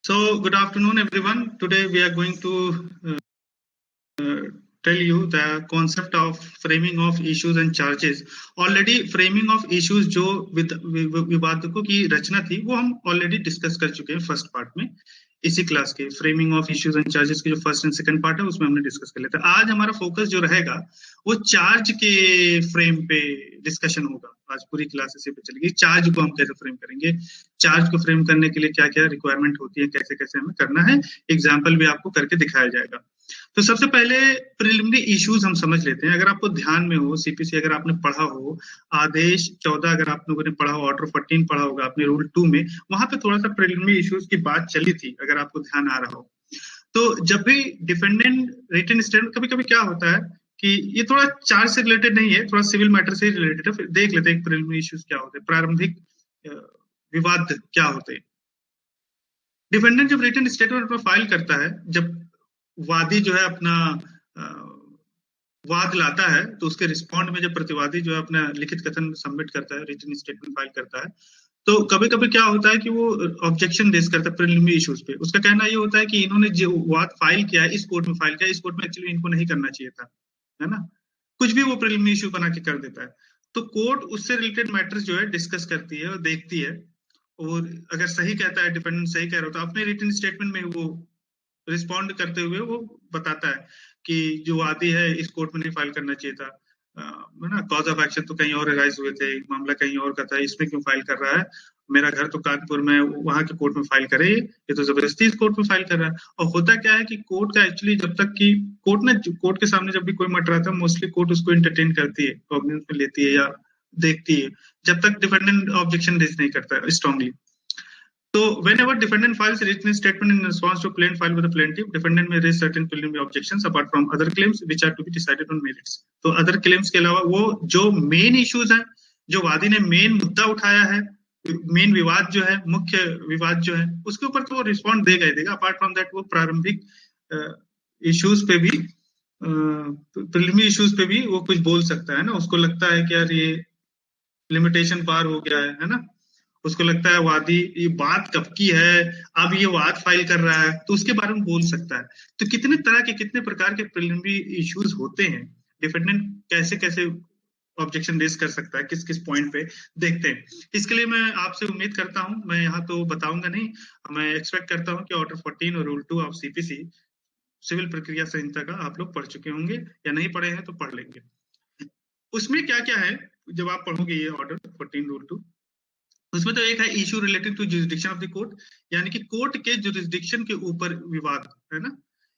So, good afternoon, everyone. Today we are going to tell you the concept of framing of issues and charges. Already framing of issues जो विवादकों की रचना थी वो हम already discuss कर चुके हैं first part में। इसी क्लास के framing of issues and charges के जो फर्स्ट एंड सेकंड पार्ट है उसमें हमने डिस्कस कर लिया था। आज हमारा फोकस जो रहेगा वो चार्ज के फ्रेम पे डिस्कशन होगा। आज पूरी क्लास इसी पे चलेगी। चार्ज को हम कैसे फ्रेम करेंगे, चार्ज को फ्रेम करने के लिए क्या क्या रिक्वायरमेंट होती है, कैसे कैसे हमें करना है, एग्जाम्पल भी आपको करके दिखाया जाएगा। तो सबसे पहले प्रिलिमिनरी इश्यूज हम समझ लेते हैं। अगर आपको ध्यान में हो सीपीसी, अगर आपने पढ़ा हो आदेश 14, अगर आप लोगों ने पढ़ा हो, ऑर्डर 14 पढ़ा होगा आपने रूल 2 में, वहां पे थोड़ा सा प्रिलिमिनरी इश्यूज की बात चली थी, अगर आपको ध्यान आ रहा हो। तो जब भी डिफेंडेंट रिटन स्टेटमेंट, कभी कभी क्या होता है कि ये थोड़ा चार्ज से रिलेटेड नहीं है, थोड़ा सिविल मैटर से रिलेटेड है। फिर देख लेते हैं प्रिलिमिनरी इश्यूज क्या होते हैं, प्रारंभिक विवाद क्या होते हैं। डिफेंडेंट जब रिटन स्टेटमेंट फाइल करता है, जब वादी जो है अपना वाद लाता है, तो उसके रिस्पॉन्ड में जब प्रतिवादी जो है अपना लिखित कथन सबमिट करता है, रिटन स्टेटमेंट फाइल करता है, तो कभी कभी क्या होता है कि वो ऑब्जेक्शन रेज करता है प्रिलिमिनरी इश्यूज पे। उसका कहना ये होता है कि इन्होंने जो वाद फाइल किया है, इस कोर्ट में फाइल किया, इस कोर्ट में एक्चुअली इनको नहीं करना चाहिए था, है ना। कुछ भी वो प्रिलिमिनरी इश्यू बना के कर देता है। तो कोर्ट उससे रिलेटेड मैटर्स जो है डिस्कस करती है और देखती है, और अगर सही कहता है, डिपेंडेंट सही कह रहा होता है, अपने रिटन स्टेटमेंट में वो रिस्पॉन्ड करते हुए वो बताता है कि जो वादी है इस कोर्ट में नहीं फाइल करना चाहिए था, है ना। कॉज ऑफ एक्शन तो कहीं और राइज हुए थे, मामला कहीं और का था, इसमें क्यों फाइल कर रहा है, मेरा घर तो कानपुर में, वहां के कोर्ट में फाइल करे, ये तो जबरदस्ती इस कोर्ट में फाइल कर रहा है। और होता क्या है कि कोर्ट का एक्चुअली जब तक कि कोर्ट के सामने जब भी कोई मैटर आता है, मोस्टली कोर्ट उसको एंटरटेन करती है, कॉग्निजेंस में लेती है या देखती है, जब तक डिफेंडेंट ऑब्जेक्शन रेज नहीं करता है strongly. So whenever defendant files a written statement in response to a plaint filed by the plaintiff, defendant may raise certain preliminary objections apart from other claims which are to be decided on merits. तो other claims के अलावा वो जो main issues हैं, जो वादी ने main मुद्दा उठाया है, मेन विवाद जो है, मुख्य विवाद जो है, उसके ऊपर तो वो रिस्पॉन्ड देगा ही देगा। अपार्ट फ्रॉम दैट वो प्रारंभिक इश्यूज पे भी, प्रिलिमिनरी इश्यूज पे भी वो कुछ बोल सकता है ना। उसको लगता है कि यार ये लिमिटेशन पार हो गया है ना। उसको लगता है वादी ये बात कब की है, अब ये वाद फाइल कर रहा है, तो उसके बारे में बोल सकता है। तो कितने तरह के, कितने प्रकार के प्रिलिमिनरी इश्यूज होते हैं, डिफेंडेंट कैसे कैसे ऑब्जेक्शन रेज कर सकता है, किस किस पॉइंट पे, देखते हैं। इसके लिए मैं आपसे उम्मीद करता हूं, मैं यहाँ तो बताऊंगा नहीं, मैं एक्सपेक्ट करता हूं कि ऑर्डर 14 और रूल 2 ऑफ सीपीसी सिविल प्रक्रिया संहिता का आप लोग पढ़ चुके होंगे, या नहीं पढ़े हैं तो पढ़ लेंगे। उसमें क्या क्या है जब आप पढ़ोगे ये ऑर्डर 14 रूल 2, उसमें तो एक है issue related to jurisdiction of the court, यानी कि कोर्ट के जुरिसडिक्शन के ऊपर विवाद, है ना।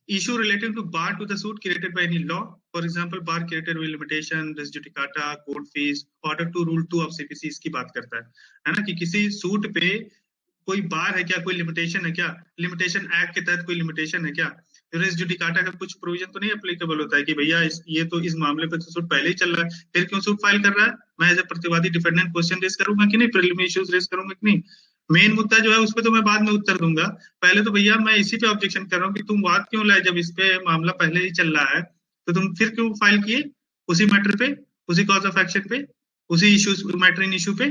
Issue related to bar to the suit created by any law, for example bar created by limitation, res judicata, court fee. Order two rule 2 of CPC इसकी बात करता है ना, कि किसी सूट पे कोई बार है क्या, कोई लिमिटेशन है क्या, लिमिटेशन एक्ट के तहत कोई लिमिटेशन है क्या। रेस जुडिकाटा का कुछ प्रोविजन तो नहीं एप्लीकेबल होता है कि भैया ये तो इस मामले पे तो सूट पहले ही चल रहा है, फिर क्यों सूट फाइल कर रहा है, मैं एज ए प्रतिवादी डिफेंडेंट क्वेश्चन रेज करूंगा कि नहीं, प्रिलिमिनरी इश्यूज रेज करूंगा कि नहीं। मेन मुद्दा जो है उस पर तो मैं बाद में उत्तर दूंगा, पहले तो भैया मैं इसी पे ऑब्जेक्शन कर रहा हूँ कि तुम वाद क्यों लाए, जब इस पे मामला पहले ही चल रहा है तो तुम फिर क्यों फाइल किए उसी मैटर पे, उसी कॉज ऑफ एक्शन पे, उसी इश्यूज मैटर इन इशू पे।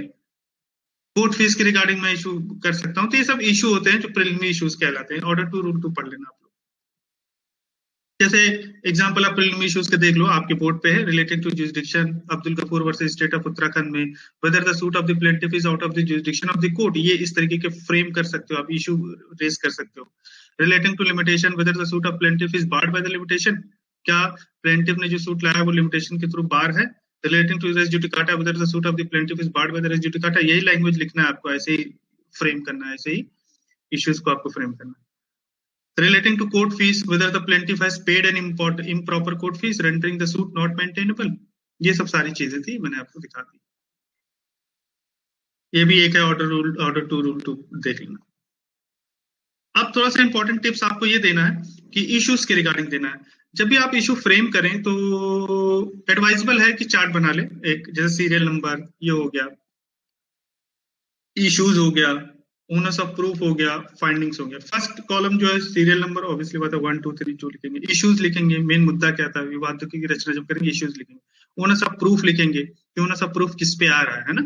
कोर्ट फीस के रिगार्डिंग मैं इशू कर सकता हूँ। तो ये सब इशू होते हैं जो प्रिलिमिनरी इश्यूज कहलाते हैं। ऑर्डर टू रूल 2 पढ़ लेना आप लोग। जैसे एग्जांपल आप प्रिलिमिनरी इश्यूज के देख लो, आपके बोर्ड पे है, related to jurisdiction Abdul Gafoor versus state of Uttarakhand में, whether the suit of the plaintiff is out of the jurisdiction of the court. ये इस तरीके के फ्रेम कर सकते हो आप, इशू रेज कर सकते हो। Relating to limitation, whether the suit of plaintiff is barred by the limitation, क्या प्लेंटिफ ने जो सूट लाया वो लिमिटेशन के थ्रू बार है। Relating to res judicata, whether the suit of the plaintiff is barred by the res judicata. यही language लिखना है आपको, ऐसे ही फ्रेम करना है, ऐसे ही इश्यूज को आपको फ्रेम करना है। Relating to court fees, whether the plaintiff has paid an improper court fees, rendering the suit not maintainable। ये सब सारी चीजें थी, मैंने आपको दिखा दी। ये भी एक है ऑर्डर टू रूल 2, देख लेना। अब थोड़ा सा इंपॉर्टेंट टिप्स आपको ये देना है कि इश्यूज के रिगार्डिंग देना है। जब भी आप इशू फ्रेम करें तो एडवाइजेबल है कि चार्ट बना ले, एक जैसे सीरियल नंबर ये हो गया, इश्यूज हो गया, ओनर्स ऑफ प्रूफ हो गया, फाइंडिंग्स हो गया। फर्स्ट कॉलम जो है सीरियल नंबर, ऑब्वियसली बात है 1 2 3 जो लिखेंगे, इश्यूज लिखेंगे, मेन मुद्दा क्या था, विवाद की रचना जब करेंगे इश्यूज लिखेंगे। ओनर्स ऑफ प्रूफ लिखेंगे कि ओनर्स ऑफ प्रूफ किस पे आ रहा है ना।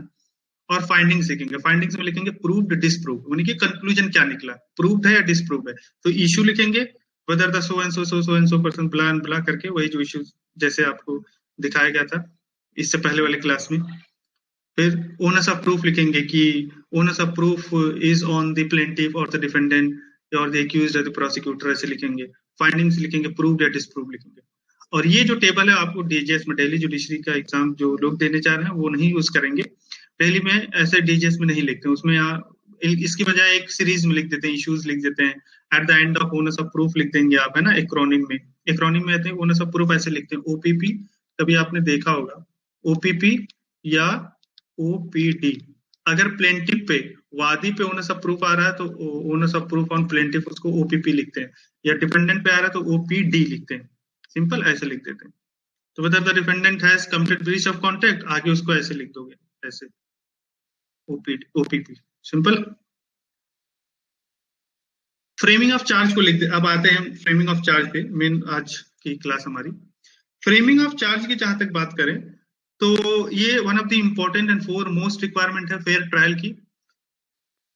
और फाइंडिंग्स लिखेंगे। फाइंडिंग्स में लिखेंगे प्रूव्ड डिसप्रूव्ड, यानी कि कंक्लूजन क्या निकला, प्रूव्ड है या डिसप्रूव्ड है। तो इशू लिखेंगे whether the so and so person blah and blah करके, वही जो इशू जैसे आपको दिखाया गया था इससे पहले वाले क्लास में। फिर ओनर्स ऑफ प्रूफ लिखेंगे कि owners of proof is on the plaintiff और द डिफेंडेंट और द एक्यूज्ड और द प्रोसिक्यूटर, ऐसे लिखेंगे। फाइंडिंग्स लिखेंगे, प्रूव्ड या डिसप्रूव लिखेंगे। और ये जो टेबल है आपको डीजीएस में, डेली जुडिशरी का एग्जाम जो लोग देने जा रहे हैं वो नहीं यूज करेंगे। डेली में ऐसे डीजीएस में नहीं लिखते, उसमें इसकी बजाय एक सीरीज में लिख देते हैं, इश्यूज लिख देते हैं। At the end of owners of proof लिख देंगे आप, है ना, एक्रोनिम में। एक्रोनिम में आते हैं ओनर्स ऑफ प्रूफ ऐसे लिखते हैं, ओपीपी, कभी आपने देखा होगा ओपीपी या ओपीडी। अगर प्लेंटिफ पे, वादी पे ओनर्स ऑफ प्रूफ आ रहा है तो owners of proof on plaintiff, उसको ओपीपी लिखते हैं। या डिपेंडेंट पे आ रहा है तो ओपीडी लिखते हैं, सिंपल ऐसे लिख देते हैं। तो whether the defendant has committed breach of contract, आगे उसको ऐसे लिख दोगे, ऐसे OPP, simple. Framing of charge को लिख दे। अब आते हैं फ्रेमिंग ऑफ चार्ज पे, मेन आज की क्लास हमारी। फ्रेमिंग ऑफ चार्ज की जहां तक बात करें तो ये one of the important and four most requirement है फेयर ट्रायल की।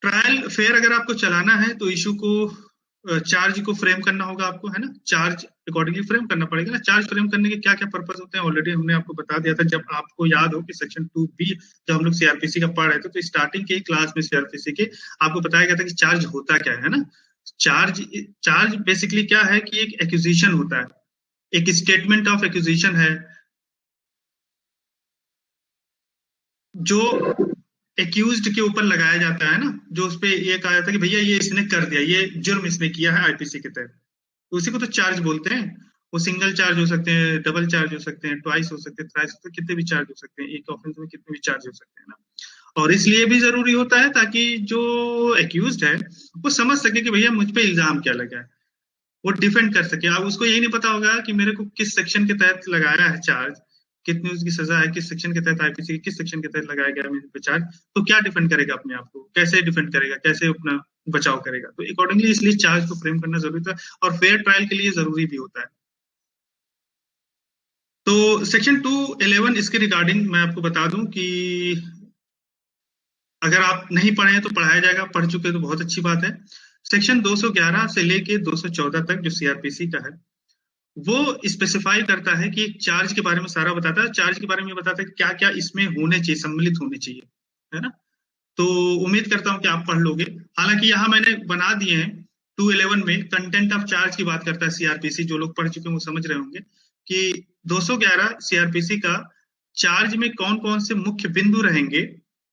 ट्रायल फेयर अगर आपको चलाना है तो इशू को, चार्ज को फ्रेम करना होगा आपको, है ना, चार्ज अकॉर्डिंगली फ्रेम करना पड़ेगा ना। चार्ज फ्रेम करने के क्या क्या पर्पस होते हैं ऑलरेडी हमने आपको बता दिया था, जब आपको याद हो कि सेक्शन 2B जब हम लोग सीआरपीसी का पढ़ रहे थे तो स्टार्टिंग के क्लास में सीआरपीसी के आपको बताया गया था कि चार्ज होता क्या है ना। चार्ज बेसिकली क्या है कि एक एक्यूजिशन होता है, एक स्टेटमेंट ऑफ एक्यूजिशन है जो एक्यूज्ड के ऊपर लगाया जाता है ना, जो उस पे ये कहा जाता है कि भैया ये इसने कर दिया, ये जुर्म इसने किया है आईपीसी के तहत, तो उसी को तो चार्ज बोलते हैं। वो सिंगल चार्ज हो सकते हैं, डबल चार्ज हो सकते हैं, ट्वाइस हो सकते हैं, थ्राइस हो सकते हैं, कितने भी चार्ज हो सकते हैं, एक ऑफेंस में कितने भी चार्ज हो सकते हैं ना। और इसलिए भी जरूरी होता है ताकि जो एक्यूज्ड है वो समझ सके कि भैया मुझ पे इल्जाम क्या लगा है, वो डिफेंड कर सके। अब उसको यही नहीं पता होगा कि मेरे को किस सेक्शन के तहत लगाया है चार्ज, कितनी उसकी सजा है, किस सेक्शन के तहत आईपीसी के किस सेक्शन के तहत लगाया गया मेरे पे चार्ज, तो क्या डिफेंड करेगा अपने आप को, कैसे डिफेंड करेगा, कैसे अपना बचाव करेगा। तो अकॉर्डिंगली इसलिए चार्ज को फ्रेम करना जरूरी था और फेयर ट्रायल के लिए जरूरी भी होता है। तो सेक्शन 211 इसके रिगार्डिंग मैं आपको बता दूं कि अगर आप नहीं पढ़े हैं तो पढ़ाया जाएगा, पढ़ चुके तो बहुत अच्छी बात है। सेक्शन 211 से लेके 214 तक जो सीआरपीसी का है वो स्पेसिफाई करता है कि एक चार्ज के बारे में सारा बताता है। चार्ज के बारे में बताता है कि क्या क्या इसमें होने चाहिए, सम्मिलित होने चाहिए, है ना। तो उम्मीद करता हूं कि आप पढ़ लोगे। हालांकि यहाँ मैंने बना दिए हैं 211 में कंटेंट ऑफ चार्ज की बात करता है सीआरपीसी, जो लोग पढ़ चुके हैं वो समझ रहे होंगे कि 211 सीआरपीसी का चार्ज में कौन कौन से मुख्य बिंदु रहेंगे,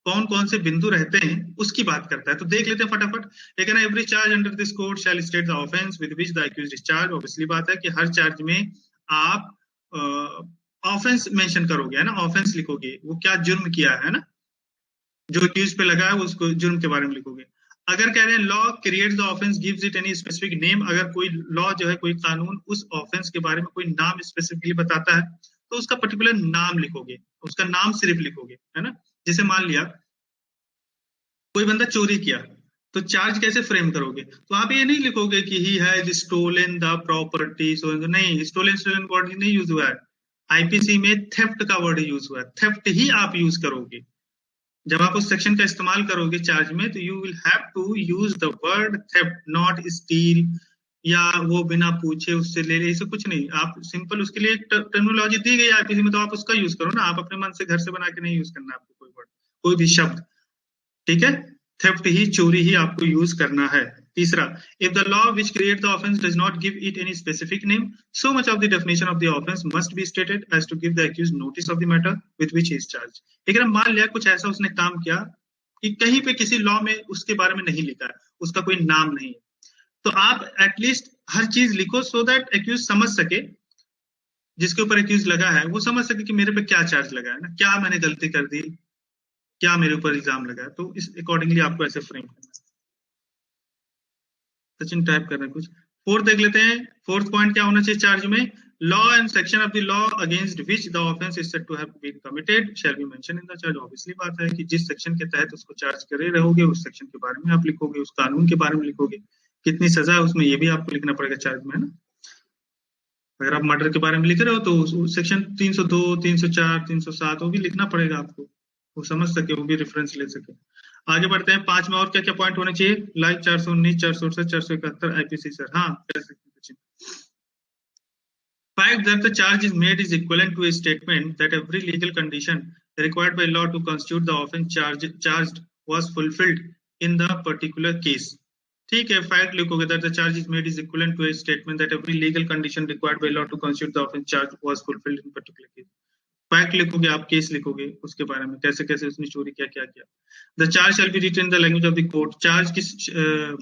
कौन कौन से बिंदु रहते हैं उसकी बात करता है। तो देख लेते हैं फटाफट। लेकिन every charge under this code shall state the offence with which the accused is charge. Obviously बात है कि हर चार्ज में आप ऑफेंस मेंशन करोगे, है ना, ऑफेंस लिखोगे, वो क्या जुर्म किया है ना, जो अक्यूज पे लगा है उसको जुर्म के बारे में लिखोगे। अगर कह रहे हैं law creates the offence gives it any specific name, अगर कोई लॉ जो है, कोई कानून उस ऑफेंस के बारे में कोई नाम स्पेसिफिकली बताता है तो उसका पर्टिकुलर नाम लिखोगे, उसका नाम सिर्फ लिखोगे, है ना। जैसे मान लिया कोई बंदा चोरी किया तो चार्ज कैसे फ्रेम करोगे, तो आप ये नहीं लिखोगे कि he has stolen the property, so नहीं, स्टोलन वर्ड नहीं यूज हुआ है। आईपीसी में थेफ्ट का वर्ड यूज हुआ है, थेफ्ट ही आप यूज करोगे। जब आप उस सेक्शन का इस्तेमाल करोगे चार्ज में तो you will have to use the word theft, not steal या वो बिना पूछे उससे ले ले, ऐसे कुछ नहीं। आप सिंपल उसके लिए एक टर्मिनोलॉजी दी गई आईपीसी में तो आप उसका यूज करो ना, आप अपने मन से घर से बना के नहीं यूज करना आपको कोई वर्ड, कोई भी शब्द, ठीक है। थेफ्ट ही, चोरी ही आपको यूज करना है। तीसरा, if the law which create the offence does not give it any specific name, so much of the definition of the offence must be stated as to give the accused notice of the matter with which he is charged. लेकिन मान लिया कुछ ऐसा उसने काम किया कि कहीं पे किसी लॉ में उसके बारे में नहीं लिखा है, उसका कोई नाम नहीं है, तो आप एटलीस्ट हर चीज लिखो सो दैट एक्यूज समझ सके, जिसके ऊपर एक्यूज लगा है वो समझ सके कि मेरे पे क्या चार्ज लगा है ना, क्या मैंने गलती कर दी, क्या मेरे ऊपर इल्जाम लगा है। तो इस अकॉर्डिंगली आपको ऐसे फ्रेम करना है। सचिन टाइप कर रहे हैं कुछ। फोर्थ देख लेते हैं, फोर्थ पॉइंट क्या होना चाहिए चार्ज में, law and section of the law against which the offence is said to have been committed shall be mention in the charge. Obviously बात है कि जिस सेक्शन के तहत उसको चार्ज करे रहोगे उस सेक्शन के बारे में आप लिखोगे, उस कानून के बारे में लिखोगे, कितनी सजा है उसमें ये भी आपको लिखना पड़ेगा चार्ज में, है ना। अगर आप मर्डर के बारे में लिख रहे हो तो सेक्शन 302, 304, 307 वो भी लिखना पड़ेगा आपको, वो समझ सके, वो भी रेफरेंस ले सके। आगे बढ़ते हैं, 5 में और क्या क्या पॉइंट होने चाहिए? लाइक 419, 467, 471 आईपीसी सर, हाँ कर सकते हैं। Fact that the charge is made is equivalent to a statement that every legal condition required by law to constitute the offence charged was fulfilled in the particular case. ठीक है, fact लिखोगे that the charge is made is equivalent to a statement that every legal condition required by law to constitute the offence charged was fulfilled in particular case. Fact लिखोगे आप, case लिखोगे उसके बारे में, कैसे कैसे उसने चोरी क्या क्या किया। The charge shall be written in the language of the court, charge किस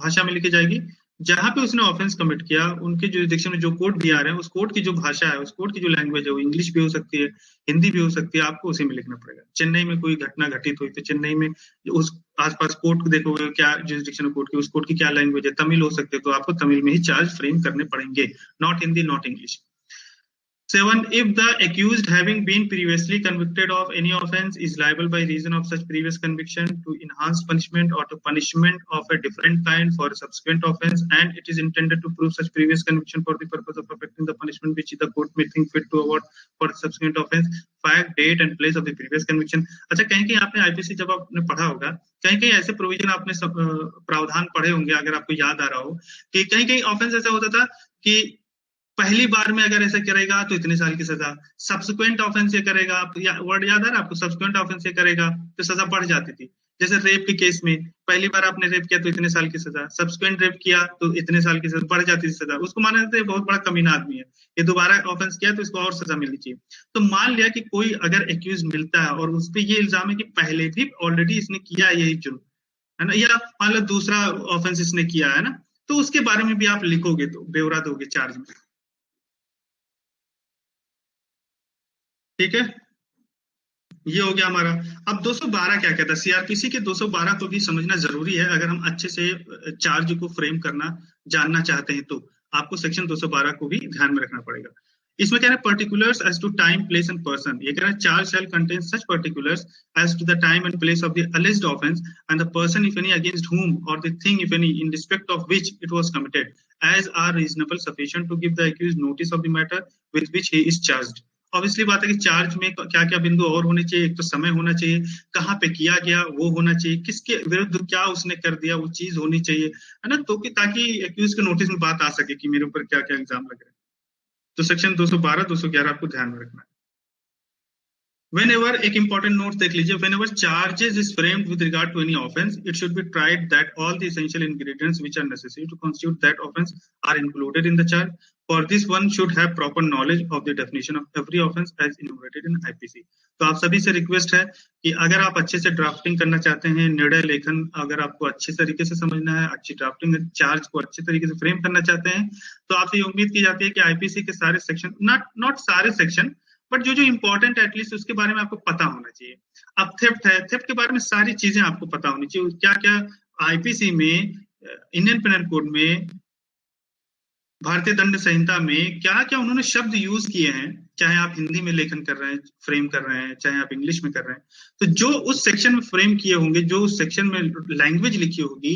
भाषा में लिखी जाएगी? जहां पे उसने ऑफेंस कमिट किया उनके जुरिडिक्शन में जो कोर्ट भी आ रहे हैं, उस कोर्ट की जो भाषा है, उस कोर्ट की जो लैंग्वेज है, वो इंग्लिश भी हो सकती है, हिंदी भी हो सकती है, आपको उसी में लिखना पड़ेगा। चेन्नई में कोई घटना घटित हुई तो चेन्नई में उस आसपास कोर्ट देखोगे क्या जुरिडिक्शन कोर्ट की, उस कोर्ट की क्या लैंग्वेज है, तमिल हो सकती है, तो आपको तमिल में ही चार्ज फ्रेम करने पड़ेंगे, not Hindi not English. 7. If the accused having been previously convicted of any offence is liable by reason of such previous conviction to enhanced punishment or to punishment of a different kind for a subsequent offence, and it is intended to prove such previous conviction for the purpose of perfecting the punishment which the court may think fit to award for the subsequent offence, fact, date and place of the previous conviction. अच्छा, कहीं कहीं आपने IPC जब आपने पढ़ा होगा, कहीं कहीं ऐसे प्रोविजन आपने प्रावधान पढ़े होंगे, अगर आपको याद आ रहा हो कि कहीं कहीं ऑफेंस ऐसा होता था कि पहली बार में अगर ऐसा करेगा तो इतने साल की सजा, सब्सिक्वेंट ऑफेंस ये करेगा, आप वर्ड याद है ना आपको, सब्सिक्वेंट ऑफेंस ये करेगा तो सजा बढ़ जाती थी। जैसे रेप के केस में पहली बार आपने रेप किया तो इतने साल की सजा, सब्सिक्वेंट रेप किया तो इतने साल की सजा, बढ़ जाती थी सजा। उसको माना जाता है बहुत बड़ा कमीना आदमी है, ये दोबारा ऑफेंस किया तो इसको और सजा मिलनी चाहिए। तो मान लिया कि कोई अगर एक्यूज मिलता है और उस पर ये इल्जाम है कि पहले भी ऑलरेडी इसने किया है यही जुर्म, है ना, या मान लो दूसरा ऑफेंस इसने किया है ना, तो उसके बारे में भी आप लिखोगे तो ब्यौरा दोगे चार्ज में। ठीक है, ये हो गया हमारा। अब 212 क्या कहता है? सीआरपीसी के 212 को भी समझना जरूरी है अगर हम अच्छे से चार्ज को फ्रेम करना जानना चाहते हैं, तो आपको सेक्शन 212 को भी ध्यान में रखना पड़ेगा। इसमें कह रहे हैं particulars as to time place and person, ये कह रहे हैं charge shall contain such particulars as to the time and place of the alleged offence and the person if any against whom or the thing if any in respect of which it was committed as are reasonable sufficient to give the accused notice of the matter with which he is charged। Obviously बात है कि charge में क्या क्या बिंदु और होने चाहिए, एक तो समय होना चाहिए, कहाँ पे किया गया वो होना चाहिए, किसके विरुद्ध क्या उसने कर दिया वो चीज होनी चाहिए, है ना, तो कि ताकि एक्यूज के नोटिस में बात आ सके कि मेरे ऊपर क्या क्या इल्जाम लग रहे हैं। तो सेक्शन 212 211 आपको ध्यान में रखना है। Whenever, एक important note देख लीजिए, whenever charges is framed with regard to any offense, it should be tried that all the essential ingredients which are necessary to constitute that offense are included in the charge. For this, one should have proper knowledge of the definition of every offense as enumerated in IPC। तो आप सभी से request है कि अगर आप अच्छे से ड्राफ्टिंग करना चाहते हैं, निर्णय लेखन अगर आपको अच्छे तरीके से समझना है, अच्छी ड्राफ्टिंग चार्ज को अच्छे तरीके से फ्रेम करना चाहते हैं, तो आपसे ये उम्मीद की जाती है कि आईपीसी के सारे सेक्शन, नॉट सारे सेक्शन, बट जो जो इंपॉर्टेंट एटलीस्ट उसके बारे में आपको पता होना चाहिए। अब थेफ्ट है, थेफ्ट के बारे में सारी चीजें आपको पता होनी चाहिए, क्या क्या आईपीसी में, इंडियन पेनल कोड में, भारतीय दंड संहिता में क्या क्या उन्होंने शब्द यूज किए हैं, चाहे आप हिंदी में लेखन कर रहे हैं, फ्रेम कर रहे हैं, चाहे आप इंग्लिश में कर रहे हैं, तो जो उस सेक्शन में फ्रेम किए होंगे, जो उस सेक्शन में लैंग्वेज लिखी होगी,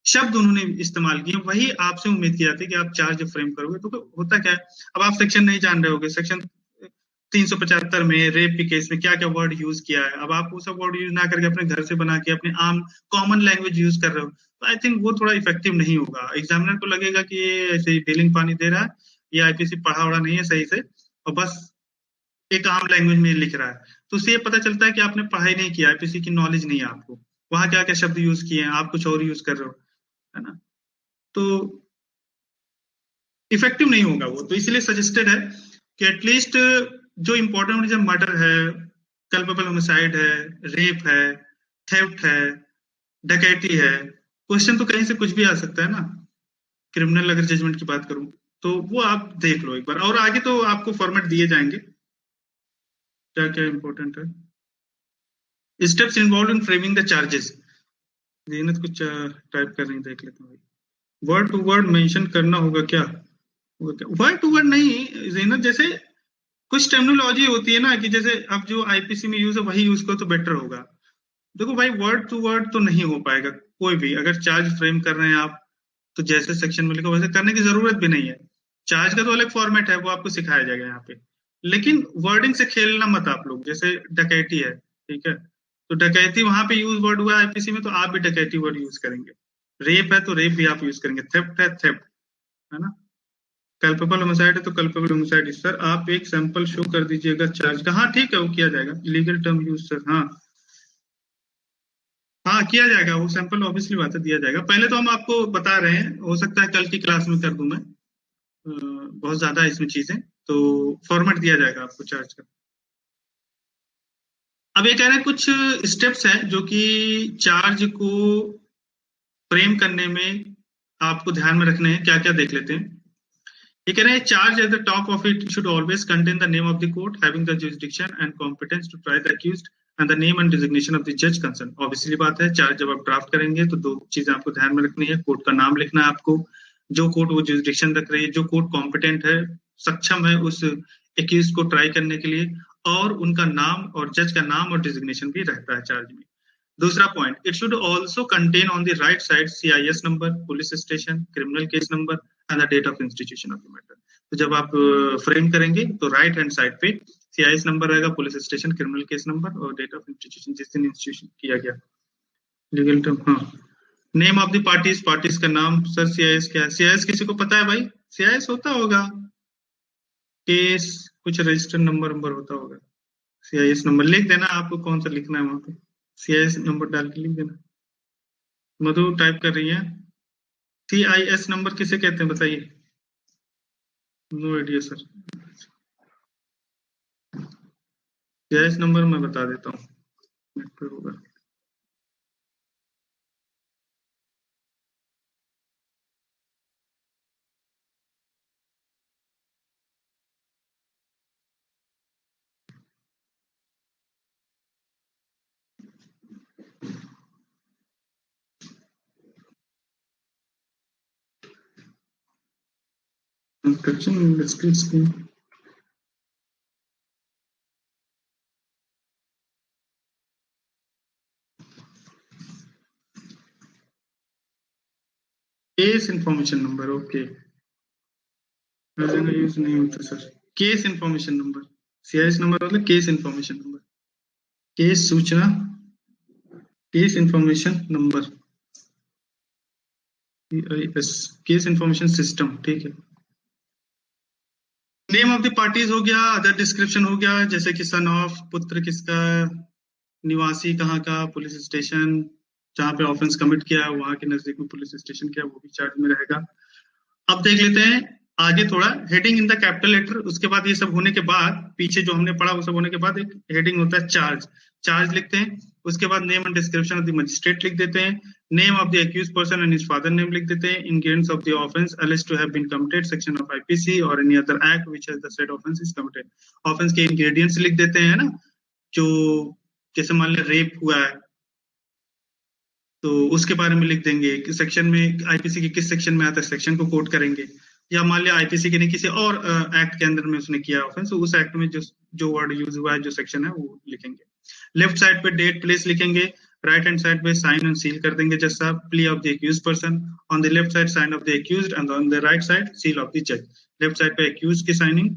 शब्द उन्होंने इस्तेमाल किए, वही आपसे उम्मीद की जाती है कि आप चार्ज फ्रेम करोगे। तो होता क्या है, अब आप सेक्शन नहीं जान रहे होगे, सेक्शन 375 में रेप के केस में क्या क्या वर्ड यूज किया है, अब आप वो सब वर्ड यूज ना करके अपने घर से बना के अपने आम कॉमन लैंग्वेज यूज कर रहे हो, तो आई थिंक वो थोड़ा इफेक्टिव नहीं होगा। एग्जामिनर को लगेगा कि ये ऐसे ही बिलिंग पानी दे रहा है, ये आईपीसी पढ़ा उड़ा नहीं है सही से, और बस एक आम लैंग्वेज में लिख रहा है, तो उससे ये पता चलता है कि आपने पढ़ाई नहीं किया, आईपीसी की नॉलेज नहीं है आपको, वहां क्या क्या शब्द यूज किए हैं, आप कुछ और यूज कर रहे हो, है ना, तो इफेक्टिव नहीं होगा वो। तो इसलिए सजेस्टेड है कि एटलीस्ट जो इंपॉर्टेंट, जैसे मर्डर है, कल्पेबल होमिसाइड है, रेप है, थेफ्ट है, डकैती है, क्वेश्चन तो कहीं से कुछ भी आ सकता है ना, क्रिमिनल अगर जजमेंट की बात करूं तो वो आप देख लो एक बार, और आगे तो आपको फॉर्मेट दिए जाएंगे क्या क्या इंपॉर्टेंट है। Steps involve in framing the charges, Zeenat कुछ टाइप कर रही, देख लेते हैं। वर्ड टू वर्ड मेंशन करना होगा क्या? वर्ड टू वर्ड नहीं जीनत, जैसे कुछ टर्मिनोलॉजी होती है ना, कि जैसे अब जो आईपीसी में यूज है वही यूज करो तो बेटर होगा। देखो भाई, वर्ड टू वर्ड तो नहीं हो पाएगा कोई भी, अगर चार्ज फ्रेम कर रहे हैं आप तो जैसे सेक्शन में लिखो वैसे करने की जरूरत भी नहीं है। चार्ज का तो अलग फॉर्मेट है, वो आपको सिखाया जाएगा यहाँ पे, लेकिन वर्डिंग से खेलना मत आप लोग। जैसे डकैती है, ठीक है, तो डकैती वहां पे यूज वर्ड हुआ है आईपीसी में, तो आप भी डकैती वर्ड यूज करेंगे। रेप है तो रेप भी आप यूज करेंगे, थेफ्ट है थेफ्ट, है ना। कल्पेबल होमिसाइड है तो कल्पेबल होमिसाइड। सर आप एक सैंपल शो कर दीजिएगा चार्ज का। हाँ ठीक है, वो किया जाएगा। लीगल टर्म यूज सर, हाँ हाँ किया जाएगा, वो सैंपल ऑब्वियसली बात है दिया जाएगा। पहले तो हम आपको बता रहे हैं, हो सकता है कल की क्लास में कर दूं मैं। बहुत ज्यादा है इसमें चीजें, तो फॉर्मेट दिया जाएगा आपको चार्ज का। अब ये कह रहे हैं कुछ स्टेप्स हैं जो कि चार्ज को फ्रेम करने में आपको ध्यान में रखने हैं। क्या क्या देख लेते हैं। ये कह रहे हैं charge at the top of it should always contain the name of the court having the jurisdiction and competence to try the accused and the name and designation of the जज कंसर्न। ऑब्वियसली बात है, charge जब आप draft करेंगे तो दो चीजें आपको ध्यान में रखनी है। कोर्ट का नाम लिखना है आपको, जो कोर्ट वो jurisdiction रख रही है, जो कोर्ट कॉम्पिटेंट है, सक्षम है उस एक्यूज को ट्राई करने के लिए, और उनका नाम और जज का नाम और डिजिग्नेशन भी रहता है चार्ज में। दूसरा point, it should also contain on the right side CIS number, police station, criminal case number and the date of institution of the matter. तो जब आप फ्रेम करेंगे तो राइट हैंड साइड पे CIS नंबर रहेगा, police station, criminal case number और date of institution, जिस दिन इंस्टीट्यूशन किया गया। लीगल टर्म, हाँ। Name of the parties, parties का नाम। सर CIS क्या है? CIS किसी को पता है भाई? CIS होता होगा केस, कुछ रजिस्टर नंबर नंबर होता होगा। CIS नंबर लिख देना, आपको कौन सा लिखना है वहां पे, CIS नंबर डाल के लिख देना। मधु टाइप कर रही है। CIS नंबर किसे कहते हैं बताइए? No idea sir. CIS number मैं बता देता हूँ, नेट पे होगा। Construction industry scheme, case information number, okay. हर जगह यूज नहीं होता sir case information number. CIS number मतलब केस इंफॉर्मेशन नंबर, केस सूचना, case information number, CIS, case information system, ठीक है। नेम ऑफ द पार्टीज हो गया, अदर डिस्क्रिप्शन हो गया, जैसे कि सन ऑफ, पुत्र किसका, निवासी कहाँ का, पुलिस स्टेशन जहाँ पे ऑफेंस कमिट किया है वहां के नजदीक में पुलिस स्टेशन क्या, वो भी चार्ज में रहेगा। अब देख लेते हैं आगे थोड़ा, heading in the capital letter. उसके बाद ये सब होने के बाद, पीछे जो हमने पढ़ा वो सब होने के बाद एक हेडिंग होता है चार्ज। चार्ज लिखते हैं, उसके बाद name and description of the magistrate लिख देते हैं, name of the accuse person and his father name लिख देते हैं, ingredients of the offence alleged to have been committed section of IPC or any other act which has the said offense is committed। Offence के ingredients लिख देते हैं, है ना। जो जैसे मान लिया रेप हुआ है तो उसके बारे में लिख देंगे कि सेक्शन में, आईपीसी के किस सेक्शन में आता है सेक्शन को कोट करेंगे। या मान लिया आईपीसी के नहीं किसी और एक्ट के अंदर में उसने किया ऑफेंस, तो उस एक्ट में जो जो वर्ड यूज हुआ है, जो सेक्शन है, वो लिखेंगे। लेफ्ट साइड पे डेट प्लेस लिखेंगे, राइट हैंड साइड पे साइन एंड सील कर देंगे जज साहब, plea of the accuse person, on the left side sign of the accused and on the right side seal of the जज। Left side पे accuse की signing,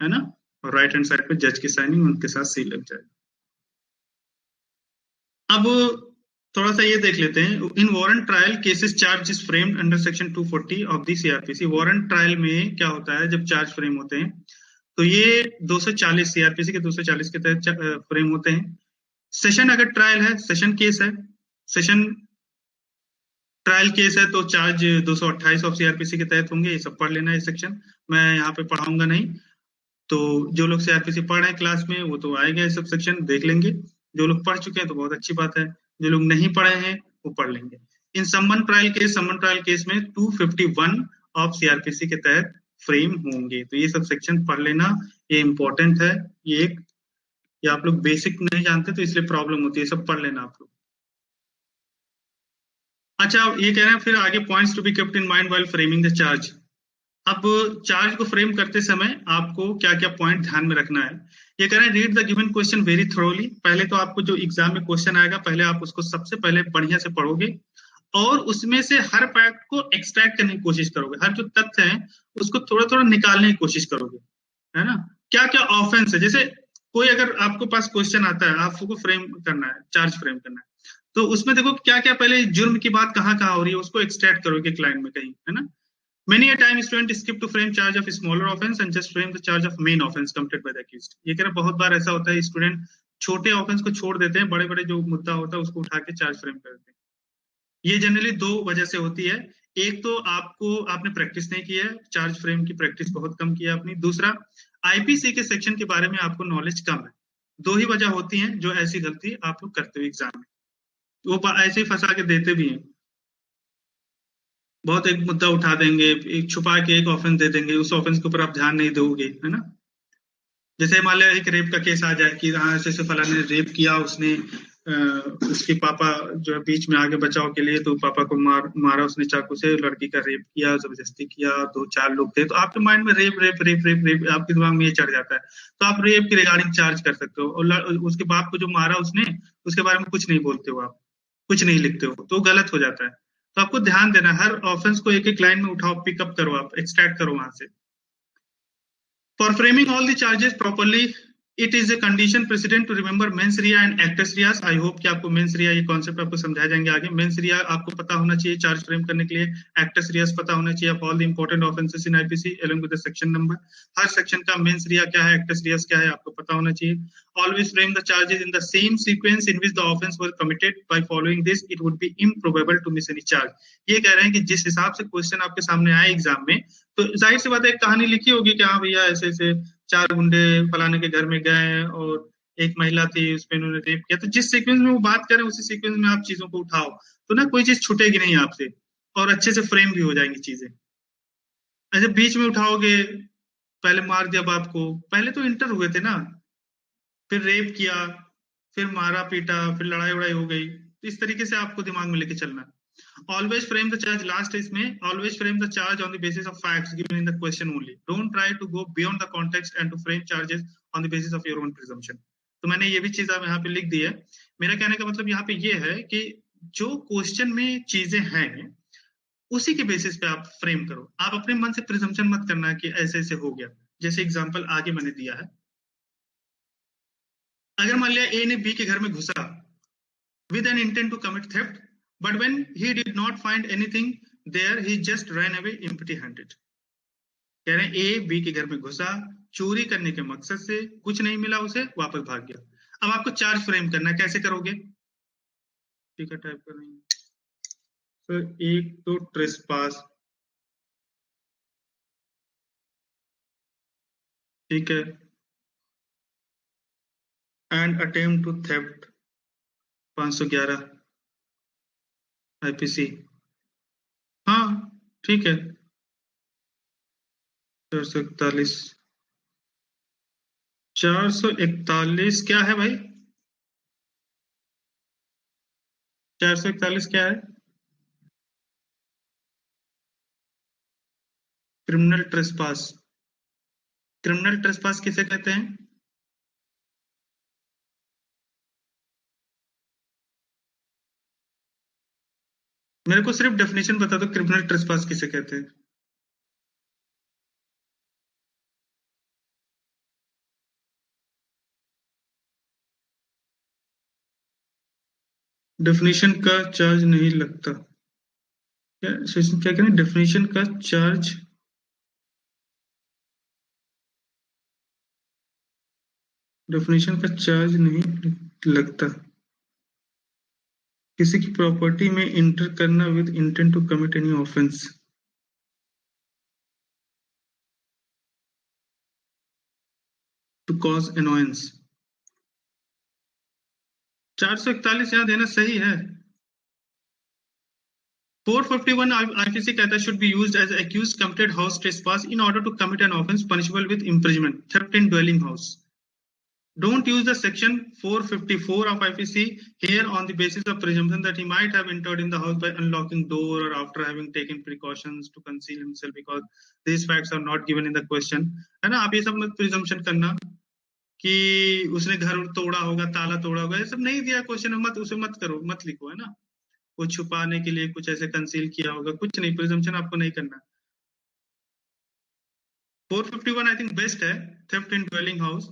है ना, और राइट हैंड साइड पे जज की साइनिंग, उनके साथ सील लग जाएगा। अब थोड़ा सा ये देख लेते हैं, in warrant trial cases charge is framed under section 240 of the CRPC। Warrant trial में क्या होता है, जब चार्ज फ्रेम होते हैं तो ये 240 CRPC के 240 के तहत फ्रेम होते हैं। सेशन अगर ट्रायल है, सेशन केस है, सेशन ट्रायल केस है, तो चार्ज 228 ऑफ CRPC के तहत होंगे। ये सब पढ़ लेना है सेक्शन, मैं यहाँ पे पढ़ाऊंगा नहीं। तो जो लोग CRPC पढ़ रहे हैं क्लास में वो तो आएगा, ये सब सेक्शन देख लेंगे। जो लोग पढ़ चुके हैं तो बहुत अच्छी बात है, जो लोग नहीं पढ़े हैं वो पढ़ लेंगे। इन समन ट्रायल केस में 251 ऑफ CRPC के तहत फ्रेम होंगे। तो ये सब सेक्शन पढ़ लेना, ये इंपॉर्टेंट है। ये आप लोग बेसिक नहीं जानते तो इसलिए प्रॉब्लम होती है, सब पढ़ लेना आप लोग। अच्छा, ये कह रहे हैं फिर आगे, points to be kept in mind while framing the charge. अब चार्ज को फ्रेम करते समय आपको क्या क्या पॉइंट ध्यान में रखना है। ये कह रहे हैं read the given question very thoroughly. पहले तो आपको जो एग्जाम में क्वेश्चन आएगा, पहले आप उसको सबसे पहले बढ़िया से पढ़ोगे और उसमें से हर फैक्ट को एक्सट्रैक्ट करने की कोशिश करोगे, हर जो तथ्य है उसको थोड़ा थोड़ा निकालने की कोशिश करोगे, है ना। क्या क्या ऑफेंस है, जैसे कोई अगर आपको पास क्वेश्चन आता है, आपको फ्रेम करना है, चार्ज फ्रेम करना है, तो उसमें देखो क्या क्या पहले जुर्म की बात कहाँ कहाँ हो रही है, उसको एक्सट्रैक्ट करोगे क्लाइंट में कहीं, है ना। Many a time student skip to frame charge of smaller offense and just frame the charge of main offense committed by the accused. ये कह रहा बहुत बार ऐसा होता है, स्टूडेंट छोटे ऑफेंस को छोड़ देते हैं, बड़े बड़े जो मुद्दा होता है उसको उठा के चार्ज फ्रेम कर देते हैं। ये जनरली दो वजह से होती है। एक तो आपने प्रैक्टिस नहीं की है, चार्ज फ्रेम की प्रैक्टिस बहुत कम की है अपनी। दूसरा, आईपीसी के सेक्शन के बारे में आपको नॉलेज कम है। दो ही वजह होती हैं जो ऐसी गलती आप लोग करते हो एग्जाम में, वो ऐसे ही फंसा के देते भी हैं। बहुत एक मुद्दा उठा देंगे, एक छुपा के एक ऑफेंस दे देंगे, उस ऑफेंस के ऊपर आप ध्यान नहीं दोगे, है ना। जैसे मान लिया एक रेप का केस आ जाए कि हाँ ऐसे फलाने ने रेप किया, उसने उसके पापा जो है बीच में आगे बचाव के लिए, तो पापा को मारा उसने चाकू से, लड़की का रेप किया, जबरदस्ती किया, दो चार लोग थे, तो आपके माइंड में rape rape rape rape rape आपके दिमाग में ये चढ़ जाता है, तो आप रेप की रिगार्डिंग चार्ज कर सकते हो। और उसके बाप को जो मारा उसने, उसके बारे में कुछ नहीं बोलते हो आप, कुछ नहीं लिखते हो, तो गलत हो जाता है। तो आपको ध्यान देना, हर ऑफेंस को एक एक लाइन में उठाओ, पिकअप करो, आप एक्सट्रैक्ट करो वहां से। For framing all the charges properly, it is a condition precedent to remember mens rea and actus reas. I hope कि आपको mens rea ये कॉन्सेप्ट आपको समझाए जाएंगे आगे। mens rea आपको पता होना चाहिए चार्ज फ्रेम करने के लिए, actus reas पता होना चाहिए of all the important offenses in IPC along with the section number। Her section का mens rea क्या है, actus reas क्या है, आपको पता होना चाहिए। Always frame the charges in the same sequence in which the offense was committed. By following this, it would be improbable to miss any charge। ये कह रहे हैं कि जिस हिसाब से क्वेश्चन आपके सामने आए एग्जाम में, तो जाहिर सी बात है एक कहानी लिखी होगी कि हाँ भैया ऐसे ऐसे चार गुंडे फलाने के घर में गए और एक महिला थी, उस पर इन्होंने रेप किया। तो जिस सीक्वेंस में वो बात करें उसी सीक्वेंस में आप चीजों को उठाओ, तो ना कोई चीज छूटेगी नहीं आपसे, और अच्छे से फ्रेम भी हो जाएंगी चीजें। ऐसे बीच में उठाओगे, पहले मार दिया बाप को, पहले तो इंटर हुए थे ना, फिर रेप किया, फिर मारा पीटा, फिर लड़ाई उड़ाई हो गई, तो इस तरीके से आपको दिमाग में लेके चलना। Always frame the charge, last is में always frame the charge on the basis of facts given in the question only. Don't try to go beyond the context and to frame charges on the basis of your own presumption. तो मैंने ये भी चीज आप यहाँ पे लिख दी है। मेरा कहने का मतलब यहाँ पे ये है कि जो क्वेश्चन में चीजें हैं उसी के बेसिस पे आप फ्रेम करो, आप अपने मन से प्रिजम्पशन मत करना कि ऐसे ऐसे हो गया। जैसे एग्जांपल आगे मैंने दिया है, अगर मान लिया ए ने बी के घर में घुसा with an intent to commit theft, but when he did not find anything there, he just ran away empty handed। कह रहे हैं ए बी के घर में घुसा चोरी करने के मकसद से, कुछ नहीं मिला उसे, वापस भाग गया। अब आपको चार्ज फ्रेम करना है, कैसे करोगे? ठीक है, टाइप कर रहे हैं सर। एक तो ट्रेसपास, ठीक है, and attempt to theft 511 IPC. हाँ ठीक है, 441, 441 क्या है भाई? 441 क्या है? Criminal trespass. क्रिमिनल ट्रेसपास किसे कहते हैं? मेरे को सिर्फ डेफिनेशन बता दो, क्रिमिनल ट्रेसपास किसे कहते हैं? डेफिनेशन का चार्ज नहीं लगता। क्या सेशन क्या कह रहे हैं? डेफिनेशन का चार्ज, डेफिनेशन का चार्ज नहीं लगता। किसी की प्रॉपर्टी में इंटर करना with intent to commit any offence, to cause annoyance. 441 यहाँ देना सही है। 451 आईपीसी कहता है should be used as accused committed house trespass in order to commit an offense punishable with imprisonment, theft in dwelling house। Don't use the section 454 of IPC here on the basis of presumption that he might have entered in the house by unlocking door or after having taken precautions to conceal himself, because these facts are not given in the question, है ना। आप ये सब मत presumption करना कि उसने घर तोड़ा होगा, ताला तोड़ा होगा, ये सब नहीं दिया क्वेश्चन में, मत उसे मत करो, मत लिखो, है ना। कुछ छुपाने के लिए कुछ ऐसे कंसील किया होगा, कुछ नहीं, प्रिजम्पशन आपको नहीं करना। 451 आई थिंक बेस्ट है, थेफ्ट इन dwelling house.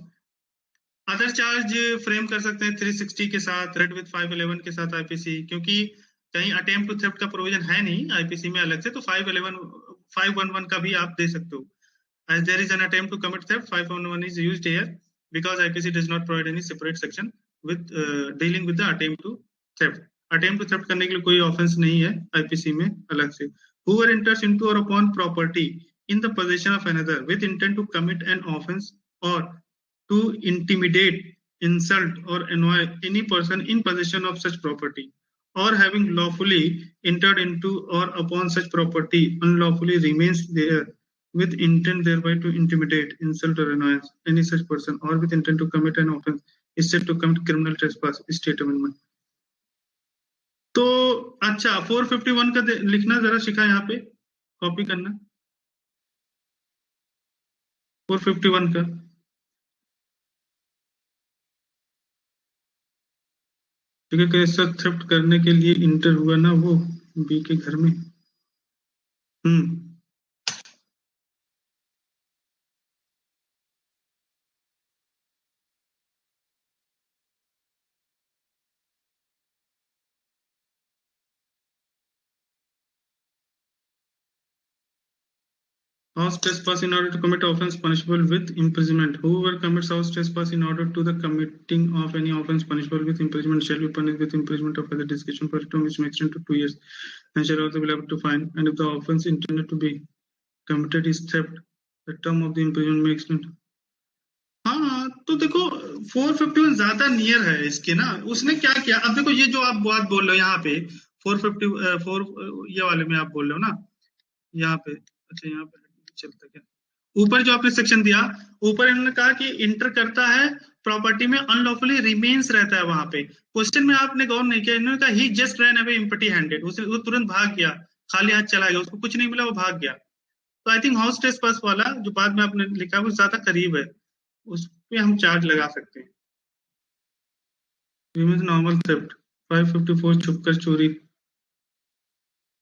Other charge frame कर सकते हैं 360 के साथ, रेड विथ 511 के साथ आईपीसी, क्योंकि कहीं अटेम्प्ट टू थेफ्ट का प्रोविजन है नहीं आईपीसी में अलग से, तो 511 का भी आप दे सकते हो। As there is an attempt to commit theft, 511 is used here because IPC does not provide any separate section with dealing with the attempt to theft. Attempt to theft करने के लिए कोई offense नहीं है IPC में अलग से। Whoever enters into or upon property in the possession of another with intent to commit an offense or to intimidate, insult or annoy any person in possession of such property, or having lawfully entered into or upon such property unlawfully remains there with intent thereby to intimidate, insult or annoy any such person, or with intent to commit an offense is said to commit criminal trespass, state amendment. तो अच्छा 451 का लिखना जरा सिखा, यहाँ पे copy करना 451 का। क्योंकि कैसा थेफ्ट करने के लिए इंटर हुआ ना वो बी के घर में। House trespass in order to commit offense punishable with imprisonment. Whoever commits house trespass in order to the committing of any offense punishable with imprisonment shall be punished with imprisonment of either discretion for a term which may extend to 2 years and shall also be liable to fine. And if the offense intended to be committed is theft, the term of the imprisonment may extend. हाँ तो देखो 451 ज्यादा near है इसके ना। उसने क्या किया, अब देखो ये जो आप बात बोल रहे हो यहाँ पे 454 ये वाले में आप बोल रहे हो ना, यहाँ पे अच्छा यहाँ पे चलता क्या, ऊपर जो आपने सेक्शन दिया, ऊपर इन्होंने कहा कि इंटर करता है प्रॉपर्टी में अनलॉफुली रिमेन्स रहता है, वहां पे क्वेश्चन में आपने गौर नहीं किया। इन्होंने कहा he just ran away empty handed, वो तुरंत भाग गया, खाली हाथ चला गया, उसको कुछ नहीं मिला, वो भाग गया। तो आई थिंक हाउस ट्रेसपास वाला जो बाद में आपने लिखा वो ज्यादा करीब है, उस पे हम चार्ज लगा सकते हैं। नॉर्मल थेफ्ट 554 छुपकर चोरी,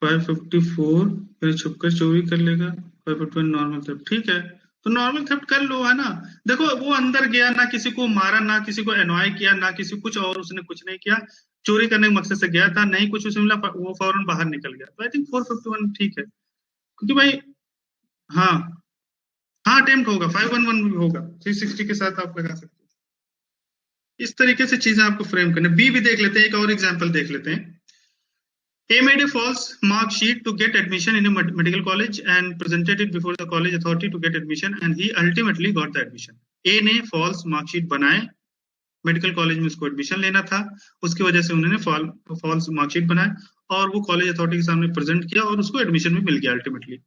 554 फिर छुपकर चोरी कर लेगा, 551 नॉर्मल थेफ्ट, ठीक है। तो नॉर्मल थेफ्ट कर लो, है ना। देखो वो अंदर गया, ना किसी को मारा, ना किसी को एनॉय किया, ना किसी कुछ, और उसने कुछ नहीं किया, चोरी करने के मकसद से गया था, नहीं कुछ उसे मिला, वो फौरन बाहर निकल गया। तो आई थिंक 451 ठीक है, क्योंकि भाई हाँ हाँ अटेम्प्ट होगा, 511 भी होगा, 360 के साथ आप लगा सकते हो। इस तरीके से चीजें आपको फ्रेम करने। बी भी देख लेते हैं, एक और एग्जाम्पल देख लेते हैं। A made a false mark sheet to get admission in a medical college and presented it before the college authority to get admission, and he ultimately got the admission. A ने false mark sheet बनाए, medical college में उसको admission लेना था, उसकी वजह से उन्होंने फॉल्स मार्कशीट बनाए और वो कॉलेज अथॉरिटी के सामने प्रेजेंट किया और उसको एडमिशन भी मिल गया अल्टीमेटली।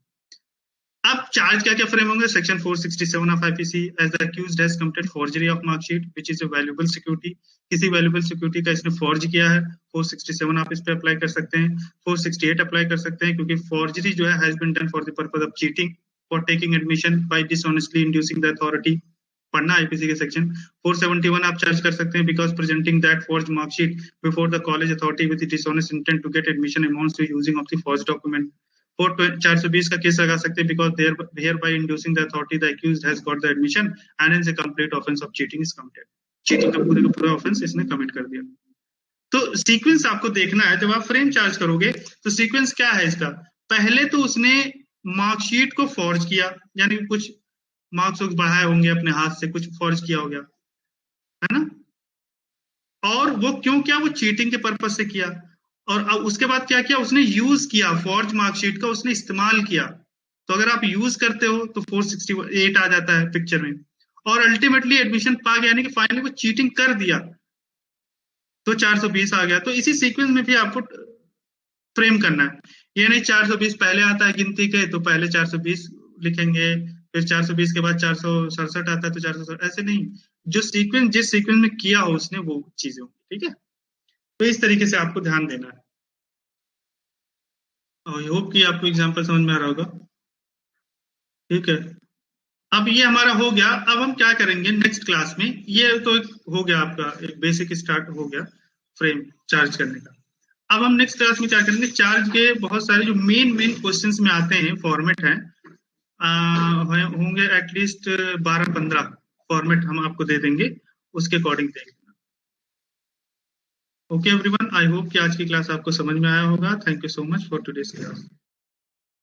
अब चार्ज क्या क्या फ्रेम होंगे, section 467 of IPC, as the accused has committed forgery of marksheet which is a valuable security, किसी वैल्यूएबल सिक्योरिटी का इसने फॉर्ज किया है, 467 आप इस पे अप्लाई कर सकते हैं, 468 अप्लाई कर सकते हैं, क्योंकि फॉर्जरी जो है has been done for the purpose of cheating for taking admission by dishonestly inducing the authority, पढ़ना आईपीसी के सेक्शन। 471 आप चार्ज कर सकते हैं because presenting that forge marksheet before the college authority with dishonest intent to get admission amounts to using of the forge document. 420 का case लगा सकते हैं because hereby inducing the authority the accused has got the admission and hence a complete offense of cheating is committed। Cheating का पूरा offence इसने commit कर दिया। तो सीक्वेंस आपको देखना है, जब आप फ्रेम चार्ज करोगे तो सीक्वेंस क्या है इसका। पहले तो उसने मार्कशीट को फॉर्ज किया, यानी कुछ मार्क्स बढ़ाए होंगे अपने हाथ से, कुछ फॉर्ज किया हो गया, है ना। और वो क्यों किया, वो चीटिंग के पर्पज से किया। और उसके बाद क्या किया, उसने यूज किया फॉर्ज मार्कशीट का, उसने इस्तेमाल किया। तो अगर आप यूज करते हो तो 468 आ जाता है पिक्चर में, और अल्टीमेटली एडमिशन पा गया, यानी कि फाइनली वो चीटिंग कर दिया, तो 420 आ गया। तो इसी सीक्वेंस में भी आपको फ्रेम करना है, ये नहीं 420 पहले आता है गिनती के तो पहले 420 लिखेंगे, फिर 420 के बाद 467 आता है तो 467, ऐसे नहीं, जो सीक्वेंस जिस सीक्वेंस में किया हो उसने वो चीजें होंगी, ठीक है। तो इस तरीके से आपको ध्यान देना है। आई होप कि आपको एग्जांपल समझ में आ रहा होगा, ठीक है। अब ये हमारा हो गया, अब हम क्या करेंगे नेक्स्ट क्लास में, ये तो हो गया आपका एक बेसिक स्टार्ट हो गया फ्रेम चार्ज करने का। अब हम नेक्स्ट क्लास में क्या करेंगे, चार्ज के बहुत सारे जो मेन क्वेश्चंस में आते हैं फॉर्मेट हैं, होंगे एटलीस्ट 12-15 फॉर्मेट हम आपको दे देंगे, उसके अकॉर्डिंग देख लेना। ओके एवरीवन, आई होप कि आज की क्लास आपको समझ में आया होगा। Thank you so much for today's class.